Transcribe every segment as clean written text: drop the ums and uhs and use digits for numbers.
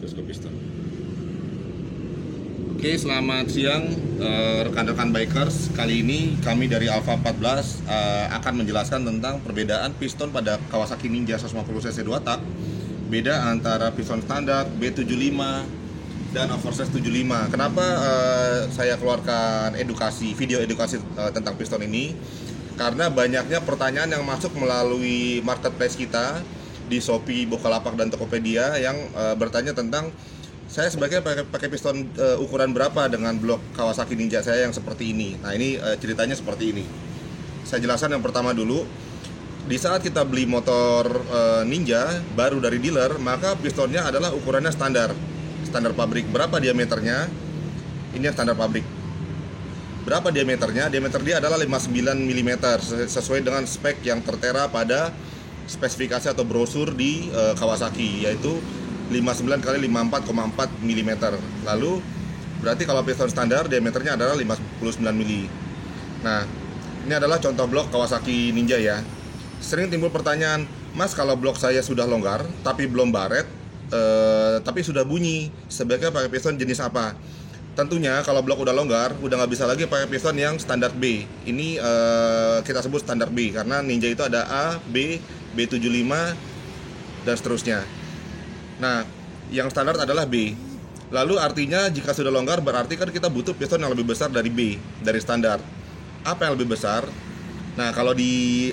terus ke piston. Oke, selamat siang rekan-rekan bikers. Kali ini kami dari Alpha 14 akan menjelaskan tentang perbedaan piston pada Kawasaki Ninja 150cc 2 tak. Beda antara piston standar, B75 dan oversize 75. Kenapa saya keluarkan video edukasi tentang piston ini? Karena banyaknya pertanyaan yang masuk melalui marketplace kita di Shopee, Bukalapak, dan Tokopedia yang bertanya tentang saya sebaiknya pakai piston ukuran berapa dengan blok Kawasaki Ninja saya yang seperti ini. Nah, ini ceritanya seperti ini. Saya jelaskan yang pertama dulu. Di saat kita beli motor Ninja baru dari dealer, maka pistonnya adalah ukurannya standar pabrik. Berapa diameternya? Ini yang standar pabrik. Berapa diameternya? Diameter dia adalah 59 mm sesuai dengan spek yang tertera pada spesifikasi atau brosur di Kawasaki, yaitu 59 x 54,4 mm. Lalu berarti kalau piston standar diameternya adalah 59 mm. Nah, ini adalah contoh blok Kawasaki Ninja ya. Sering timbul pertanyaan, Mas, kalau blok saya sudah longgar tapi belum baret, tapi sudah bunyi, sebaiknya pakai piston jenis apa? Tentunya kalau blok udah longgar, udah nggak bisa lagi pakai piston yang standar B. Ini kita sebut standar B karena Ninja itu ada A, B, B75 dan seterusnya. Nah, yang standar adalah B. Lalu artinya jika sudah longgar berarti kan kita butuh piston yang lebih besar dari B, dari standar. Apa yang lebih besar? Nah, kalau di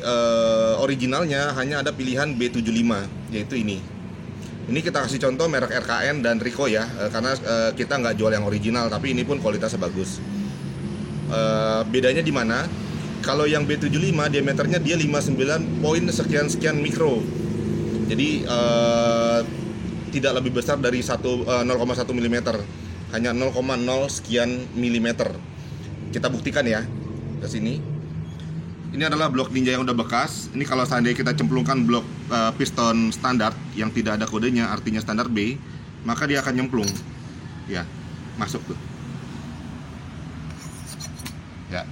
originalnya hanya ada pilihan B75, yaitu ini. Ini kita kasih contoh merek RKN dan Rico ya, karena kita nggak jual yang original, tapi ini pun kualitasnya bagus. Bedanya di mana? Kalau yang B75 diameternya dia 59 poin sekian mikro. Jadi tidak lebih besar dari 0,1 mm, hanya 0,0 sekian milimeter. Kita buktikan ya ke sini. Ini adalah blok Ninja yang udah bekas. Ini kalau seandainya kita cemplungkan blok piston standar yang tidak ada kodenya, artinya standar B, maka dia akan nyemplung. Ya, masuk tuh. Ya.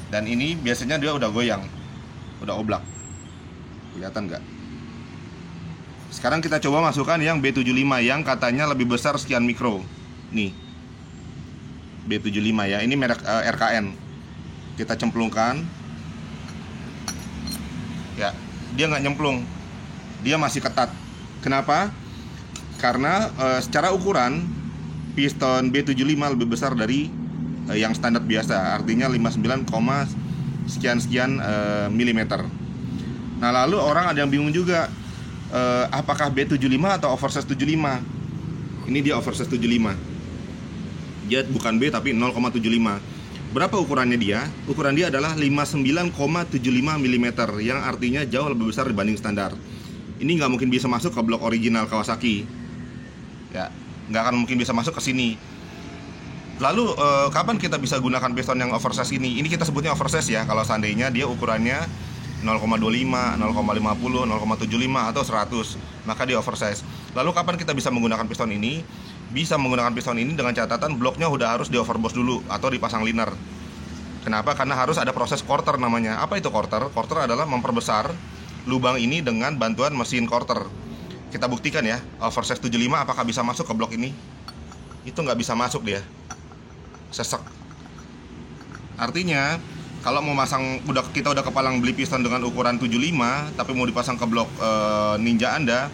Dan ini biasanya dia udah goyang, udah oblak. Kelihatan nggak? Sekarang kita coba masukkan yang B75 yang katanya lebih besar sekian mikro. Nih, B75 ya. Ini merek RKN. Kita cemplungkan. Ya, dia nggak nyemplung, dia masih ketat. Kenapa? Karena secara ukuran piston B75 lebih besar dari yang standar biasa, artinya 59, sekian milimeter. Nah, lalu orang ada yang bingung juga, apakah B75 atau oversize 75? Ini dia oversize 75. Dia bukan B tapi 0,75. Berapa ukurannya dia? Ukuran dia adalah 59,75 mm, yang artinya jauh lebih besar dibanding standar. Ini nggak mungkin bisa masuk ke blok original Kawasaki. Ya, nggak akan mungkin bisa masuk ke sini. Lalu kapan kita bisa gunakan piston yang oversize ini? Ini kita sebutnya oversize ya. Kalau seandainya dia ukurannya 0,25, 0,50, 0,75 atau 100, maka dia oversize. Lalu kapan kita bisa menggunakan piston ini? Bisa menggunakan piston ini dengan catatan bloknya udah harus di overboss dulu atau dipasang liner. Kenapa? Karena harus ada proses quarter namanya. Apa itu quarter? Quarter adalah memperbesar lubang ini dengan bantuan mesin quarter. Kita buktikan ya, oversize 75 apakah bisa masuk ke blok ini? Itu nggak bisa masuk dia, sesek. Artinya kalau mau masang, kita udah kepalang beli piston dengan ukuran 75 tapi mau dipasang ke blok Ninja Anda,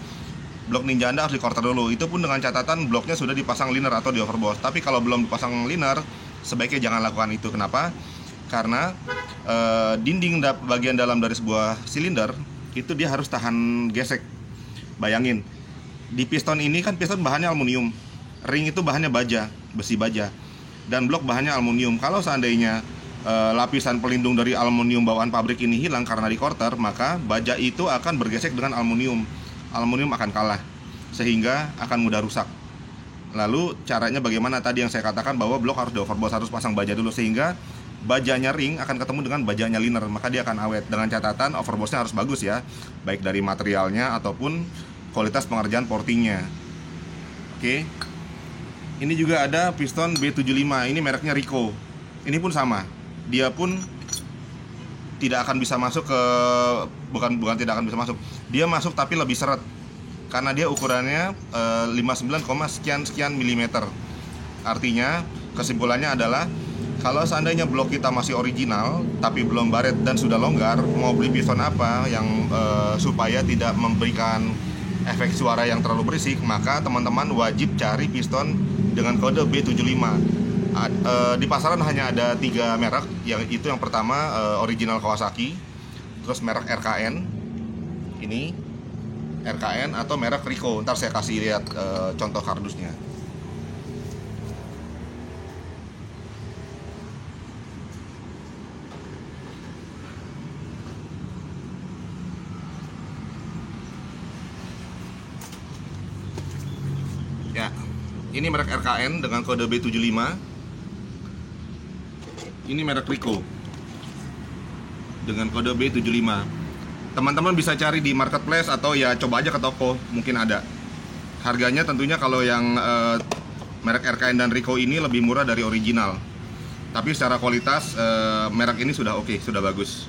blok Ninja Anda harus di quarter dulu. Itu pun dengan catatan bloknya sudah dipasang liner atau di overboss. Tapi kalau belum dipasang liner, sebaiknya jangan lakukan itu. Kenapa? Karena dinding bagian dalam dari sebuah silinder itu dia harus tahan gesek. Bayangin, di piston ini kan piston bahannya aluminium, ring itu bahannya baja, besi baja, dan blok bahannya aluminium. Kalau seandainya lapisan pelindung dari aluminium bawaan pabrik ini hilang karena di quarter, maka baja itu akan bergesek dengan aluminium. Aluminium akan kalah, sehingga akan mudah rusak. Lalu caranya bagaimana? Tadi yang saya katakan bahwa blok harus di overboss, harus pasang baja dulu, sehingga bajanya ring akan ketemu dengan bajanya liner, maka dia akan awet. Dengan catatan overbossnya harus bagus ya, baik dari materialnya ataupun kualitas pengerjaan portingnya. Oke. Ini juga ada piston B75, ini mereknya Rico. Ini pun sama, dia pun tidak akan bisa masuk ke bukan tidak akan bisa masuk. Dia masuk tapi lebih seret. karena dia ukurannya 59, sekian milimeter. Artinya kesimpulannya adalah kalau seandainya blok kita masih original tapi belum baret dan sudah longgar, mau beli piston apa yang supaya tidak memberikan efek suara yang terlalu berisik, maka teman-teman wajib cari piston dengan kode B75. Di pasaran hanya ada 3 merek, yang pertama original Kawasaki, terus merek RKN, ini RKN, atau merek Ricoh. Ntar saya kasih lihat contoh kardusnya. Ya, ini merek RKN dengan kode B75. Ini merek Ricoh dengan kode B75. Teman-teman bisa cari di marketplace atau ya coba aja ke toko, mungkin ada. Harganya tentunya kalau yang merek RKN dan Ricoh ini lebih murah dari original. Tapi secara kualitas merek ini sudah oke, sudah bagus.